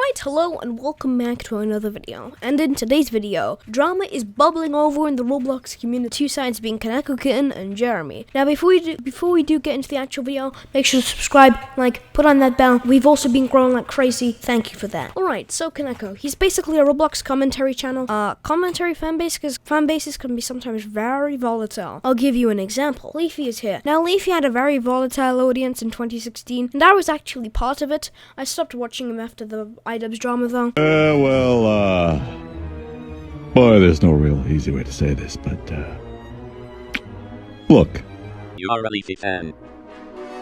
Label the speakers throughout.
Speaker 1: Alright, hello and welcome back to another video. And in today's video, drama is bubbling over in the Roblox community, two sides being KonekoKitten and Jeremy. Now before we do get into the actual video, make sure to subscribe, like, put on that bell. We've also been growing like crazy. Thank you for that. Alright, so Koneko, he's basically a Roblox commentary channel. Commentary fanbase, because fanbases can be sometimes very volatile. I'll give you an example. Leafy is here. Now Leafy had a very volatile audience in 2016, and I was actually part of it. I stopped watching him after the iDubbbz drama though.
Speaker 2: Boy, there's no real easy way to say this, but, look.
Speaker 3: You are a Leafy fan.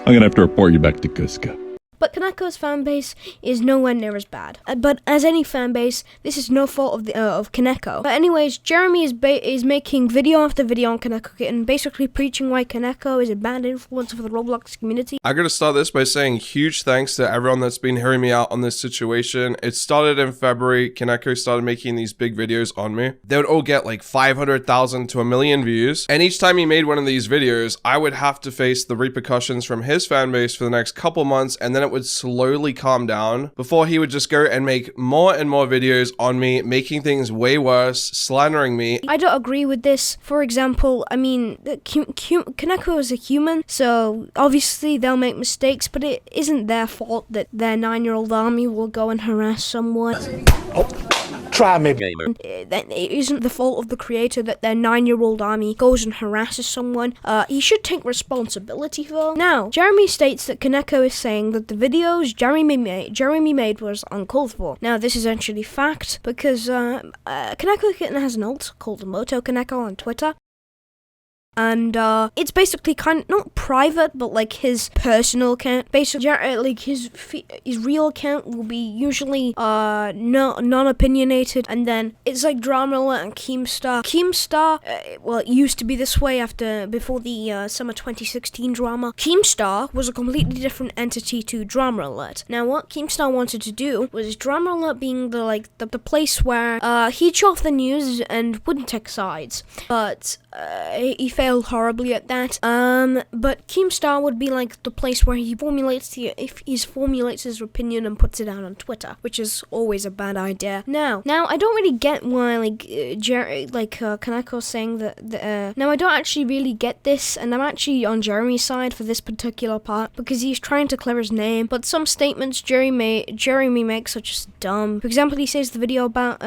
Speaker 2: I'm gonna have to report you back to Kuska.
Speaker 1: But Koneko's fanbase is nowhere near as bad. But as any fanbase, this is no fault of Koneko. But anyways, Jeremy is making video after video on KonekoKitten, basically preaching why Koneko is a bad influence for the Roblox community.
Speaker 4: I gotta start this by saying huge thanks to everyone that's been hearing me out on this situation. It started in February. Koneko started making these big videos on me. They would all get like 500,000 to 1 million views. And each time he made one of these videos, I would have to face the repercussions from his fanbase for the next couple months, and then it would slowly calm down before he would just go and make more and more videos on me, making things way worse, slandering me.
Speaker 1: I don't agree with this. For example, I mean, Koneko is a human, so obviously they'll make mistakes, but it isn't their fault that their 9-year-old army will go and harass someone.
Speaker 5: Try me,
Speaker 3: gamer.
Speaker 1: It isn't the fault of the creator that their 9-year-old army goes and harasses someone. He should take responsibility for. Now, Jeremy states that Koneko is saying that the videos Jeremy made was uncalled for. Now, this is actually fact because KonekoKitten has an alt called KonekoKitten on Twitter. And it's basically kind of not private, but like his personal account. Basically, like his real account will be usually non-opinionated, and then it's like Drama Alert and Keemstar. Keemstar, well, it used to be this way before the summer 2016 drama. Keemstar was a completely different entity to Drama Alert. Now, what Keemstar wanted to do was Drama Alert being the place where he'd show off the news and wouldn't take sides, but he failed horribly at that. But Keemstar would be like the place where he formulates his opinion and puts it out on Twitter, which is always a bad idea. Now I don't really get why Koneko's saying that. Now I don't actually really get this, and I'm actually on Jeremy's side for this particular part because he's trying to clear his name. But some statements Jeremy makes are just dumb. For example, he says the video about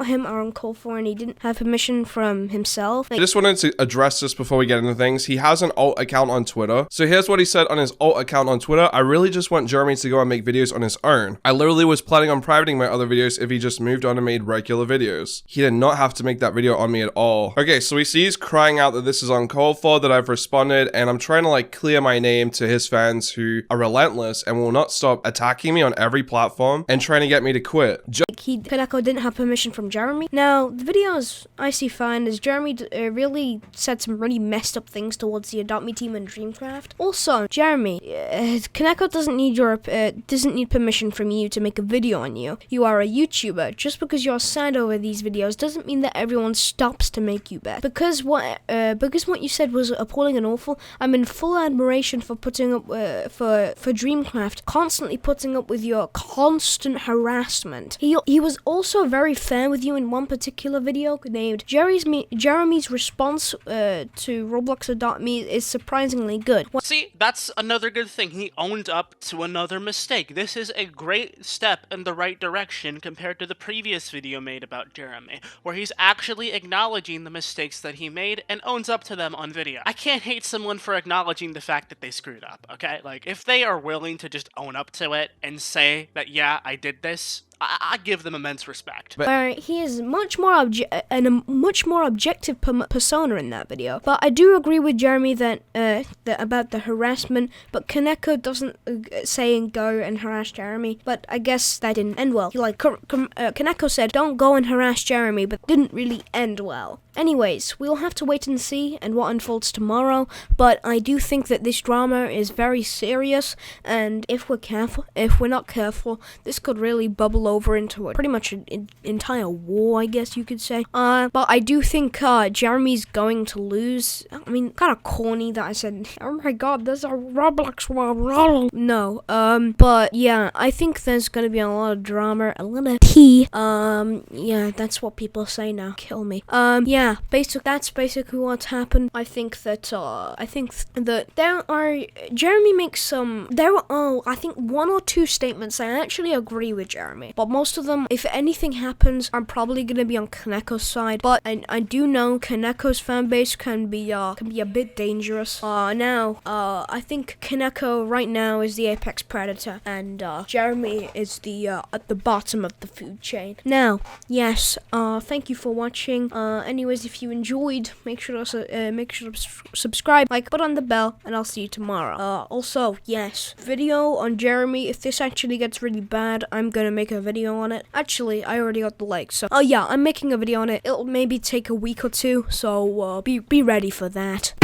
Speaker 1: him are uncalled for, and he didn't have permission from himself.
Speaker 4: I just wanted to address this before we get into things. He has an alt account on Twitter. So here's what he said on his alt account on Twitter. I really just want Jeremy to go and make videos on his own. I literally was planning on privating my other videos if he just moved on and made regular videos. He did not have to make that video on me at all. Okay, so he sees crying out that this is uncalled for, that I've responded, and I'm trying to like clear my name to his fans who are relentless and will not stop attacking me on every platform and trying to get me to quit.
Speaker 1: Koneko didn't have permission from Jeremy. Now, the videos I see fine is Jeremy really said some really messed up things towards the Adopt Me team and Dreamcraft. Also, Jeremy, Koneko doesn't need permission from you to make a video on you. You are a YouTuber. Just because you're sad over these videos doesn't mean that everyone stops to make you better. Because what you said was appalling and awful. I'm in full admiration for putting up for Dreamcraft, constantly putting up with your constant harassment. He was also very fair with you in one particular video named Jeremy's response to Roblox Adopt Me is surprisingly good.
Speaker 6: See, that's another good thing. He owned up to another mistake. This is a great step in the right direction compared to the previous video made about Jeremy, where he's actually acknowledging the mistakes that he made and owns up to them on video. I can't hate someone for acknowledging the fact that they screwed up, okay? Like, if they are willing to just own up to it and say that, yeah, I did this, I give them immense respect.
Speaker 1: He is a much more objective persona in that video. But I do agree with Jeremy that about the harassment. But Koneko doesn't say and go and harass Jeremy. But I guess that didn't end well. Koneko said, "Don't go and harass Jeremy," but didn't really end well. Anyways, we'll have to wait and see and what unfolds tomorrow, but I do think that this drama is very serious, and if we're not careful, this could really bubble over into pretty much an entire war, I guess you could say. But I do think Jeremy's going to lose. I mean, kind of corny that I said, oh my god, there's a Roblox war. No, but yeah, I think there's gonna be a lot of drama, a lot of tea. Yeah, that's what people say now. Kill me. Yeah, that's basically what's happened. I think that there are, Jeremy makes I think 1 or 2 statements I actually agree with Jeremy, but most of them, if anything happens, I'm probably gonna be on Koneko's side. But I do know Koneko's fan base can be a bit dangerous. I think Koneko right now is the apex predator, and Jeremy is the at the bottom of the food chain. Now, yes, thank you for watching. Anyways, if you enjoyed, make sure to subscribe, put on the bell, and I'll see you tomorrow. Also, yes, video on Jeremy. If this actually gets really bad, I'm gonna make a video on it. Actually, I already got the like, so yeah, I'm making a video on it. It'll maybe take a week or 2, so be ready for that.